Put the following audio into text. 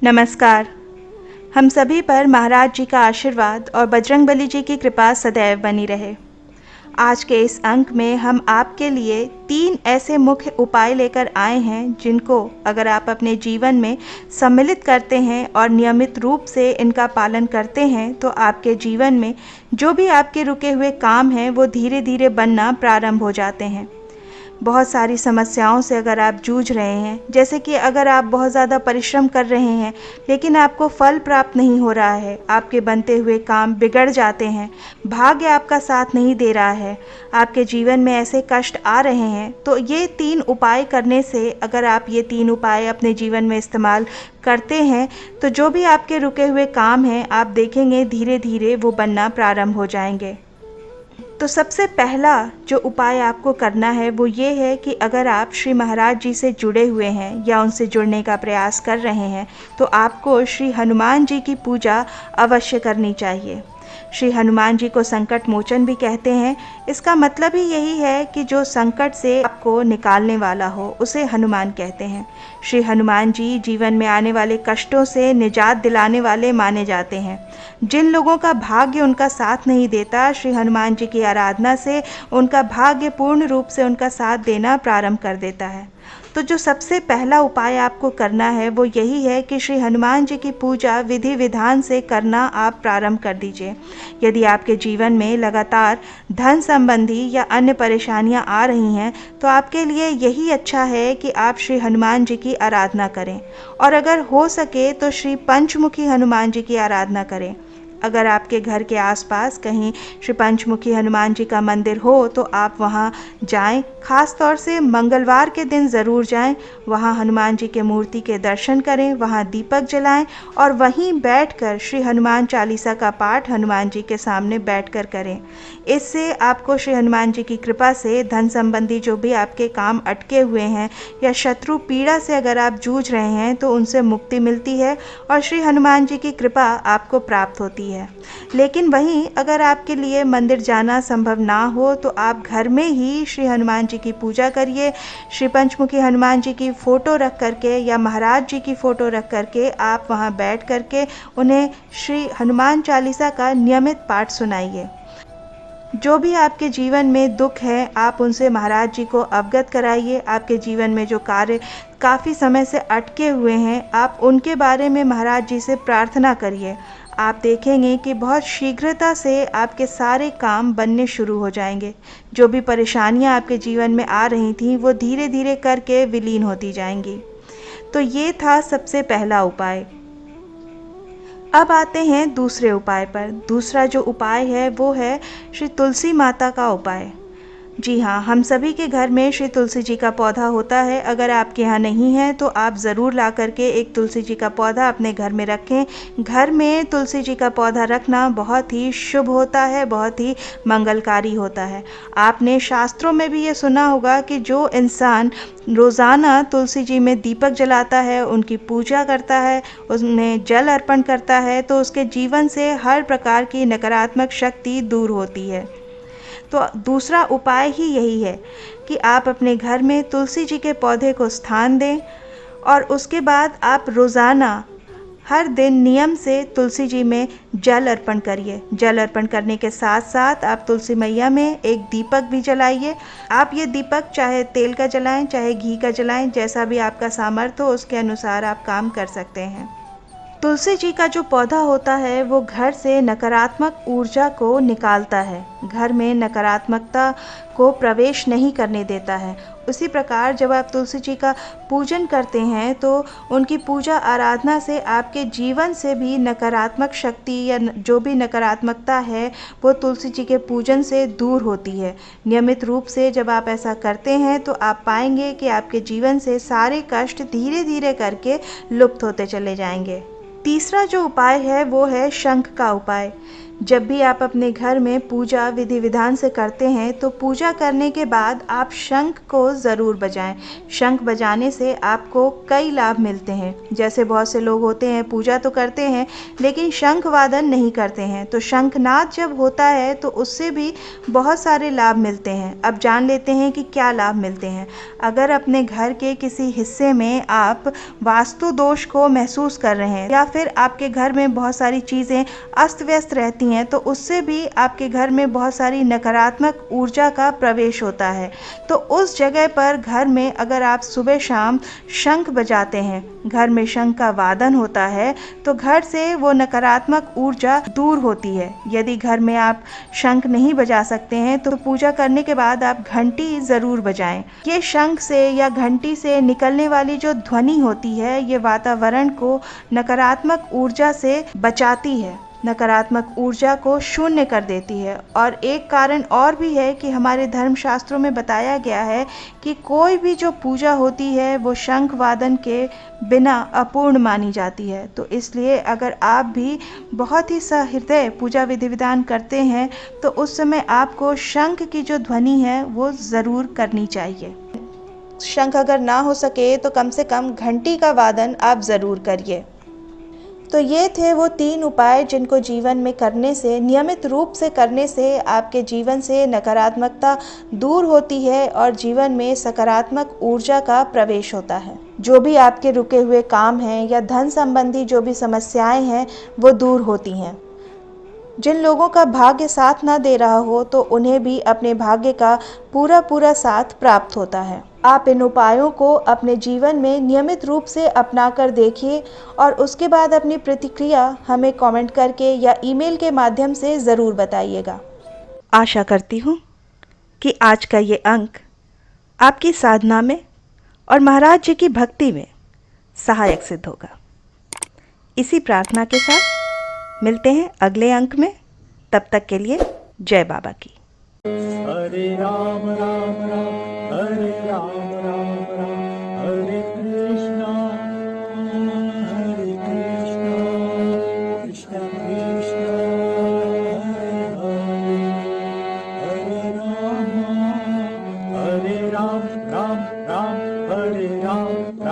नमस्कार। हम सभी पर महाराज जी का आशीर्वाद और बजरंगबली जी की कृपा सदैव बनी रहे। आज के इस अंक में हम आपके लिए 3 ऐसे मुख्य उपाय लेकर आए हैं जिनको अगर आप अपने जीवन में सम्मिलित करते हैं और नियमित रूप से इनका पालन करते हैं तो आपके जीवन में जो भी आपके रुके हुए काम हैं वो धीरे-धीरे बनना प्रारंभ हो जाते हैं। बहुत सारी समस्याओं से अगर आप जूझ रहे हैं, जैसे कि अगर आप बहुत ज़्यादा परिश्रम कर रहे हैं लेकिन आपको फल प्राप्त नहीं हो रहा है, आपके बनते हुए काम बिगड़ जाते हैं, भाग्य आपका साथ नहीं दे रहा है, आपके जीवन में ऐसे कष्ट आ रहे हैं, तो ये 3 उपाय करने से अगर आप ये 3 उपाय अपने जीवन में इस्तेमाल करते हैं तो जो भी आपके रुके हुए काम हैं आप देखेंगे धीरे-धीरे वो बनना प्रारंभ हो जाएंगे। तो सबसे पहला जो उपाय आपको करना है वो ये है कि अगर आप श्री महाराज जी से जुड़े हुए हैं या उनसे जुड़ने का प्रयास कर रहे हैं तो आपको श्री हनुमान जी की पूजा अवश्य करनी चाहिए। श्री हनुमान जी को संकट मोचन भी कहते हैं। इसका मतलब ही यही है कि जो संकट से आपको निकालने वाला हो उसे हनुमान कहते हैं। श्री हनुमान जी जीवन में आने वाले कष्टों से निजात दिलाने वाले माने जाते हैं। जिन लोगों का भाग्य उनका साथ नहीं देता, श्री हनुमान जी की आराधना से उनका भाग्य पूर्ण रूप से उनका साथ देना प्रारंभ कर देता है। तो जो सबसे पहला उपाय आपको करना है वो यही है कि श्री हनुमान जी की पूजा विधि विधान से करना आप प्रारंभ कर दीजिए। यदि आपके जीवन में लगातार धन संबंधी या अन्य परेशानियां आ रही हैं तो आपके लिए यही अच्छा है कि आप श्री हनुमान जी की आराधना करें और अगर हो सके तो श्री पंचमुखी हनुमान जी की आराधना करें। अगर आपके घर के आसपास कहीं श्री पंचमुखी हनुमान जी का मंदिर हो तो आप वहां जाएं। खास तौर से मंगलवार के दिन ज़रूर जाएं, वहां हनुमान जी के मूर्ति के दर्शन करें, वहां दीपक जलाएं और वहीं बैठकर श्री हनुमान चालीसा का पाठ हनुमान जी के सामने बैठकर करें। इससे आपको श्री हनुमान जी की कृपा से धन संबंधी जो भी आपके काम अटके हुए हैं या शत्रु पीड़ा से अगर आप जूझ रहे हैं तो उनसे मुक्ति मिलती है और श्री हनुमान जी की कृपा आपको प्राप्त होती है। लेकिन वहीं अगर आपके लिए मंदिर जाना संभव ना हो तो आप घर में ही श्री हनुमान जी की पूजा करिए। श्री पंचमुखी हनुमान जी की फ़ोटो रख करके या महाराज जी की फ़ोटो रख करके आप वहां बैठ करके उन्हें श्री हनुमान चालीसा का नियमित पाठ सुनाइए। जो भी आपके जीवन में दुख है आप उनसे महाराज जी को अवगत कराइए। आपके जीवन में जो कार्य काफ़ी समय से अटके हुए हैं आप उनके बारे में महाराज जी से प्रार्थना करिए। आप देखेंगे कि बहुत शीघ्रता से आपके सारे काम बनने शुरू हो जाएंगे। जो भी परेशानियां आपके जीवन में आ रही थीं वो धीरे धीरे करके विलीन होती जाएंगी। तो ये था सबसे पहला उपाय। अब आते हैं दूसरे उपाय पर। दूसरा जो उपाय है वो है श्री तुलसी माता का उपाय। जी हाँ, हम सभी के घर में श्री तुलसी जी का पौधा होता है। अगर आपके यहाँ नहीं है तो आप ज़रूर ला करके एक तुलसी जी का पौधा अपने घर में रखें। घर में तुलसी जी का पौधा रखना बहुत ही शुभ होता है, बहुत ही मंगलकारी होता है। आपने शास्त्रों में भी ये सुना होगा कि जो इंसान रोज़ाना तुलसी जी में दीपक जलाता है, उनकी पूजा करता है, उन्हें जल अर्पण करता है तो उसके जीवन से हर प्रकार की नकारात्मक शक्ति दूर होती है। तो दूसरा उपाय ही यही है कि आप अपने घर में तुलसी जी के पौधे को स्थान दें और उसके बाद आप रोज़ाना हर दिन नियम से तुलसी जी में जल अर्पण करिए। जल अर्पण करने के साथ साथ आप तुलसी मैया में एक दीपक भी जलाइए। आप ये दीपक चाहे तेल का जलाएं चाहे घी का जलाएं, जैसा भी आपका सामर्थ्य हो उसके अनुसार आप काम कर सकते हैं। तुलसी जी का जो पौधा होता है वो घर से नकारात्मक ऊर्जा को निकालता है, घर में नकारात्मकता को प्रवेश नहीं करने देता है। उसी प्रकार जब आप तुलसी जी का पूजन करते हैं तो उनकी पूजा आराधना से आपके जीवन से भी नकारात्मक शक्ति या जो भी नकारात्मकता है वो तुलसी जी के पूजन से दूर होती है। नियमित रूप से जब आप ऐसा करते हैं तो आप पाएंगे कि आपके जीवन से सारे कष्ट धीरे धीरे करके लुप्त होते चले जाएंगे। तीसरा जो उपाय है वो है शंख का उपाय। जब भी आप अपने घर में पूजा विधि विधान से करते हैं तो पूजा करने के बाद आप शंख को ज़रूर बजाएं। शंख बजाने से आपको कई लाभ मिलते हैं। जैसे बहुत से लोग होते हैं पूजा तो करते हैं लेकिन शंख वादन नहीं करते हैं, तो शंखनाद जब होता है तो उससे भी बहुत सारे लाभ मिलते हैं। अब जान लेते हैं कि क्या लाभ मिलते हैं। अगर अपने घर के किसी हिस्से में आप वास्तु दोष को महसूस कर रहे हैं या फिर आपके घर में बहुत सारी चीज़ें अस्त व्यस्त रहती हैं, तो उससे भी आपके घर में बहुत सारी नकारात्मक ऊर्जा का प्रवेश होता है। तो उस जगह पर घर में अगर आप सुबह शाम शंख बजाते हैं, घर में शंख का वादन होता है, तो घर से वो नकारात्मक ऊर्जा दूर होती है। यदि घर में आप शंख नहीं बजा सकते हैं तो पूजा करने के बाद आप घंटी ज़रूर बजाएं। ये शंख से या घंटी से निकलने वाली जो ध्वनि होती है, ये वातावरण को नकारात्मक ऊर्जा से बचाती है, नकारात्मक ऊर्जा को शून्य कर देती है। और एक कारण और भी है कि हमारे धर्मशास्त्रों में बताया गया है कि कोई भी जो पूजा होती है वो शंख वादन के बिना अपूर्ण मानी जाती है। तो इसलिए अगर आप भी बहुत ही सहृदय पूजा विधि विधान करते हैं तो उस समय आपको शंख की जो ध्वनि है वो ज़रूर करनी चाहिए। शंख अगर ना हो सके तो कम से कम घंटी का वादन आप ज़रूर करिए। तो ये थे वो 3 उपाय जिनको जीवन में करने से, नियमित रूप से करने से आपके जीवन से नकारात्मकता दूर होती है और जीवन में सकारात्मक ऊर्जा का प्रवेश होता है। जो भी आपके रुके हुए काम हैं या धन संबंधी जो भी समस्याएं हैं वो दूर होती हैं। जिन लोगों का भाग्य साथ ना दे रहा हो तो उन्हें भी अपने भाग्य का पूरा साथ प्राप्त होता है। आप इन उपायों को अपने जीवन में नियमित रूप से अपना कर देखिए और उसके बाद अपनी प्रतिक्रिया हमें कमेंट करके या ईमेल के माध्यम से ज़रूर बताइएगा। आशा करती हूँ कि आज का ये अंक आपकी साधना में और महाराज जी की भक्ति में सहायक सिद्ध होगा। इसी प्रार्थना के साथ मिलते हैं अगले अंक में। तब तक के लिए जय बाबा की। हरे राम राम राम हरे राम राम